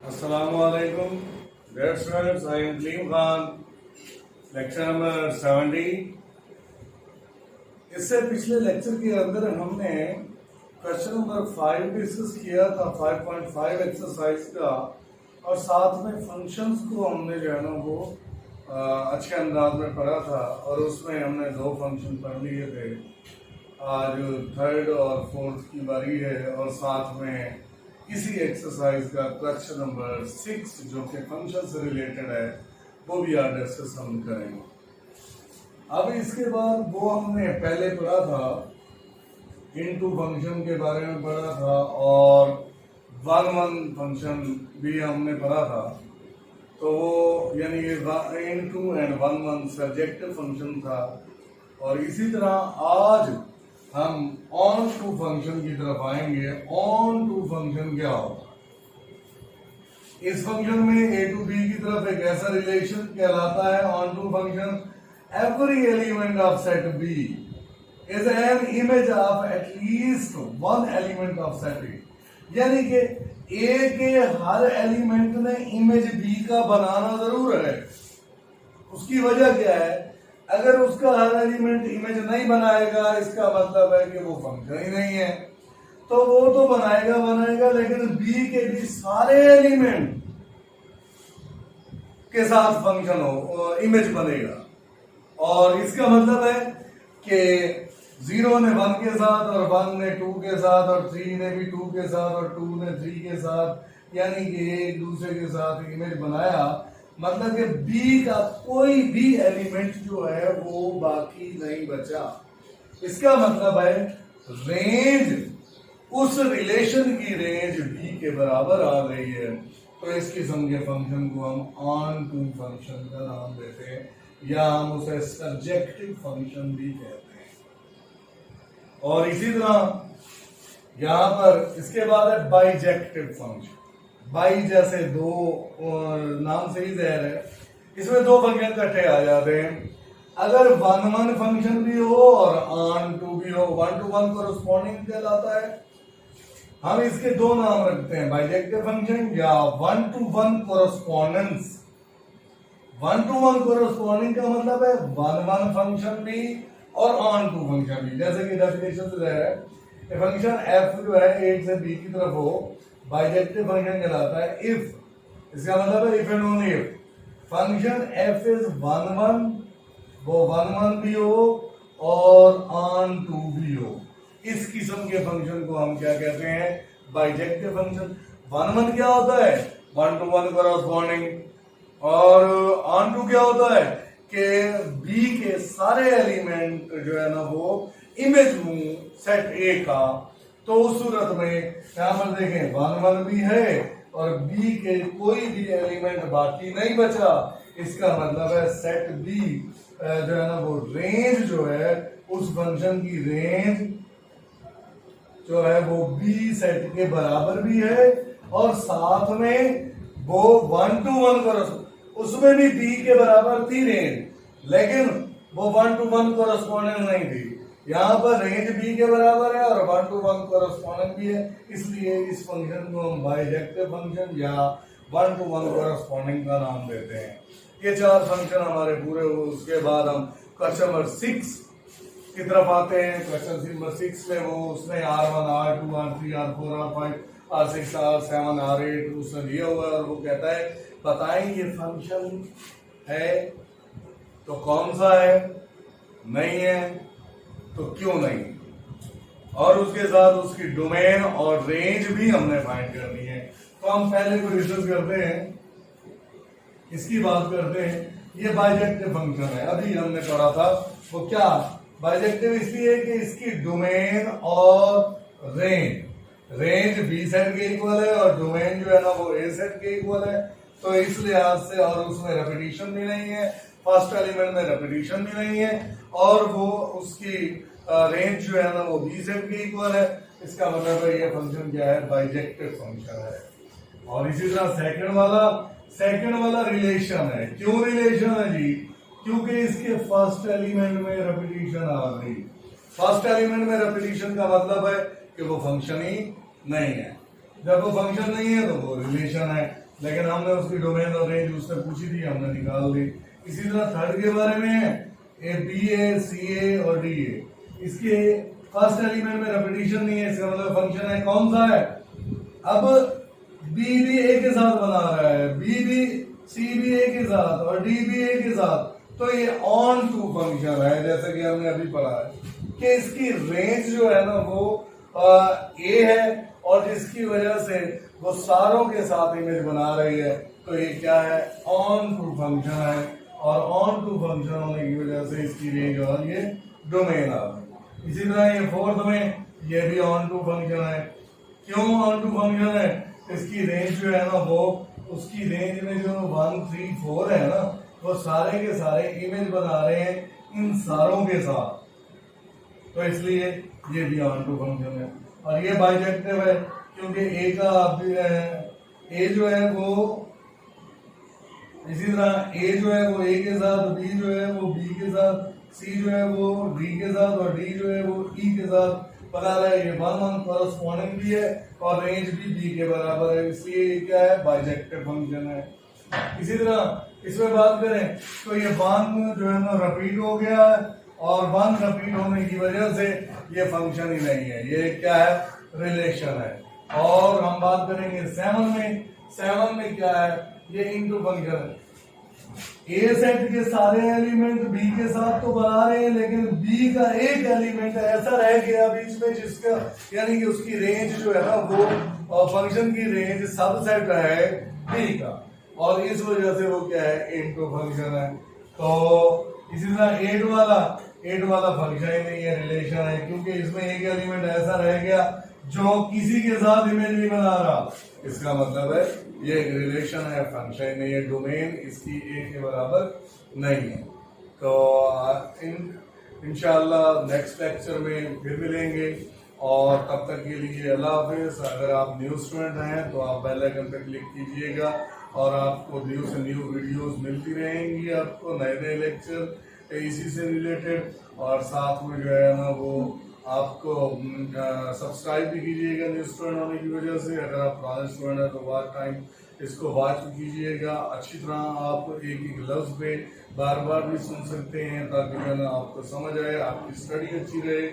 Assalamualaikum. Dear students, I am Kaleem Khan, lecture number 70. इससे पिछले lecture के अंदर हमने क्वेश्चन नंबर 5 डिस्कस किया था 5.5 एक्सरसाइज का, और साथ में फंक्शंस को हमने जो है ना वो अच्छे अंदाज में पढ़ा था, और उसमें हमने दो फंक्शन पढ़ लिए थे। आज थर्ड और फोर्थ की बारी है, और साथ में इसी एक्सरसाइज का क्वेश्चन नंबर 6 जो कि फंक्शन से रिलेटेड है वो भी आज डिस्कस हम करेंगे। अब इसके बाद वो हमने पहले पढ़ा था इनटू फंक्शन के बारे में पढ़ा था, और वन फंक्शन भी हमने पढ़ा था। तो वो यानी कि into and one subjective function था। और इसी तरह आज हम ऑन टू फंक्शन की तरफ आएंगे। ऑन टू फंक्शन क्या होगा? इस फंक्शन में ए टू बी की तरफ एक ऐसा रिलेशन कहलाता है onto function. Every element of set B is an image of at least one element of set A, यानी कि ए के हर एलिमेंट ने इमेज बी का बनाना जरूर है। उसकी वजह क्या है? अगर उसका हर एलिमेंट इमेज नहीं बनाएगा, इसका मतलब है कि वो फंक्शन ही नहीं है। तो वो तो बनाएगा, लेकिन बी के भी सारे एलिमेंट के साथ फंक्शन हो, इमेज बनेगा। और इसका मतलब है कि 0 ने 1 के साथ, और 1 ने 2 के साथ, और 3 ने भी 2 के साथ, और 2 ने 3 के साथ, यानी कि एक दूसरे के साथ इमेज बनाया। मतलब कि बी का कोई भी एलिमेंट जो है वो बाकी नहीं बचा। इसका मतलब है रेंज, उस रिलेशन की रेंज बी के बराबर आ गई है। तो इस किस्म के फंक्शन को हम ऑन टू फंक्शन का नाम देते हैं, या हम उसे सब्जेक्टिव फंक्शन भी कहते हैं। और इसी तरह यहां पर इसके बाद है बाइजेक्टिव फंक्शन। बाई जैसे दो नाम से ही जहर है, इसमें दो फंक्शन इकट्ठे आ जाते हैं। अगर वन फंक्शन भी हो और ऑन टू भी हो, 1 to 1 कोरस्पॉन्डिंग कहलाता है। हम इसके दो नाम रखते हैं, बाइजेक्टिव फंक्शन या 1 to 1 कोरस्पॉन्डेंस। 1 to 1 कोरस्पॉन्डिंग का मतलब है वन फंक्शन भी और ऑन टू फंक्शन भी। जैसे कि डेफिनेशन से है, फंक्शन एफ जो है ए से बी की तरफ हो, बाइजेक्टिव फंक्शन कहलाता है। इफ, इसका मतलब है if and only if function F is 1 वो 1 भी हो और ऑन टू भी हो। इस किस्म के फंक्शन को हम क्या कहते हैं? Bijective function. 1 क्या होता है? 1 to 1 कोरस्पॉन्डिंग। और ऑन टू क्या होता है कि बी के सारे एलिमेंट जो है ना वो इमेज हूं सेट ए का। तो उस सूरत में यहां पर देखें 1 भी है और बी के कोई भी एलिमेंट बाकी नहीं बचा। इसका मतलब है सेट बी जो है ना वो रेंज जो है, उस फंक्शन की रेंज जो है वो बी सेट के बराबर भी है, और साथ में वो 1 to 1 उसमें भी बी के बराबर थी रेंज, लेकिन वो 1 to 1 कोरस्पॉन्डेंस नहीं थी। यहाँ पर रेंज बी के बराबर है और 1 to 1 कोरस्पॉन्डेंस भी है, इसलिए इस फंक्शन को हम बाइजेक्टिव फंक्शन या 1 to 1 कोरस्पॉन्डिंग का नाम देते हैं। ये चार फंक्शन हमारे पूरे हुए। उसके बाद हम क्वेश्चन नंबर 6 की तरफ आते हैं। क्वेश्चन नंबर 6 में वो उसने R1 R2 R3 R4 R5 R6 R7 R8 उसने दिया हुआ है, और वो कहता है बताएं ये फंक्शन है तो कौन सा है, नहीं है तो क्यों नहीं, और उसके साथ उसकी डोमेन और रेंज भी हमने फाइंड करनी है। तो हम पहले को डिस्कस करते हैं, इसकी बात करते हैं। ये बाइजेक्टिव फंक्शन है, अभी हमने पढ़ा था वो क्या बाइजेक्टिव इसलिए कि इसकी डोमेन और रेंज बी सेट के इक्वल है और डोमेन जो है ना वो ए सेट के इक्वल है। तो इस लिहाज से, और उसमें रेपिटेशन भी नहीं है, फर्स्ट एलिमेंट में रेपिटेशन भी नहीं है, और वो उसकी रेंज जो है ना वो बी सेट के इक्वल है। इसका मतलब है ये फंक्शन क्या है? बाइजेक्टिव फंक्शन है। और इसी तरह सेकंड वाला रिलेशन है। क्यों रिलेशन है जी? क्योंकि इसके फर्स्ट एलिमेंट में रेपिटेशन आ गई। फर्स्ट एलिमेंट में रेपिटेशन का मतलब है कि वो फंक्शन ही नहीं है। जब वो फंक्शन नहीं है तो वो रिलेशन है, लेकिन हमने उसकी डोमेन और रेंज उससे पूछी थी, हमने निकाल दी। इसी तरह थर्ड के बारे में है, ए बी ए सी ए और डी ए, इसके फर्स्ट एलिमेंट में रेपिटेशन नहीं है, इसका मतलब फंक्शन है कौन सा है। अब बी भी ए के साथ बना रहा है, बी भी सी भी ए के साथ और डी भी ए के साथ, तो ये ऑन टू फंक्शन है, जैसे कि हमने अभी पढ़ा है कि इसकी रेंज जो है ना वो ए है और जिसकी वजह से वो सारों के साथ इमेज बना रही है, तो ये क्या है, ऑन टू फंक्शन है। और ऑन टू फंक्शन होने की वजह से इसकी रेंज और ये डोमेन आ गई। इसी तरह ये फोर्थ में ये भी ऑन टू फंक्शन है। क्यों ऑन टू फंक्शन है, इसकी रेंज जो है ना वो, उसकी रेंज में जो 1 3 4 है ना, वो सारे के सारे इमेज बना रहे हैं इन सारों के साथ, तो इसलिए ये भी ऑन टू फंक्शन है। और ये बाइजेक्टिव है क्योंकि ए का ए जो है वो, इसी तरह ए जो है वो ए के साथ, बी जो है वो बी के साथ, सी जो है वो डी के साथ और डी जो है वो ई के साथ बना रहा है। ये 1 1 कॉरस्पॉन्डिंग भी है और रेंज भी बी के बराबर है, इसलिए ये क्या है, बाइजेक्टिव फंक्शन है। इसी तरह इसमें बात करें तो ये 1 जो है ना रिपीट हो गया है और 1 रिपीट होने की वजह से ये फंक्शन ही नहीं है, ये क्या है, रिलेशन है। और हम बात करेंगे 7 में क्या है, ये इनटू फंक्शन है। ए सेट के सारे एलिमेंट बी के साथ तो बना रहे हैं, लेकिन बी का एक एलिमेंट ऐसा रह गया बीच में जिसका, यानी कि उसकी रेंज जो है ना वो फंक्शन की रेंज सबसेट है बी का, और इस वजह से वो क्या है, इनटू फंक्शन है। तो इसी तरह 8 वाला फंक्शन ही नहीं है, रिलेशन है, क्योंकि इसमें एक एलिमेंट ऐसा रह गया जो किसी के साथ इमेज नहीं बना रहा, इसका मतलब है ये एक रिलेशन है, फंक्शन नहीं है, डोमेन इसकी ए के बराबर नहीं है। तो इंशाल्लाह नेक्स्ट लेक्चर में फिर मिलेंगे, और तब तक के लिए अल्लाह हाफिज। अगर आप न्यू स्टूडेंट हैं तो आप बेल आइकन पर क्लिक कीजिएगा और आपको न्यू से न्यू वीडियोस मिलती रहेंगी, आपको नए नए लेक्चर इसी से रिलेटेड, और साथ में जो है ना वो आपको सब्सक्राइब भी कीजिएगा न्यू स्टूडेंट होने की वजह से। अगर आप पुराने स्टूडेंट हैं तो वॉच टाइम इसको वॉच कीजिएगा अच्छी तरह, आप एक एक लफ्ज पे बार बार भी सुन सकते हैं ताकि जो है ना आपको समझ आए, आपकी स्टडी अच्छी रहे।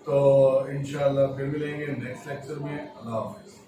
तो इंशाल्लाह फिर मिलेंगे नेक्स्ट लेक्चर में। अल्लाह हाफिज़।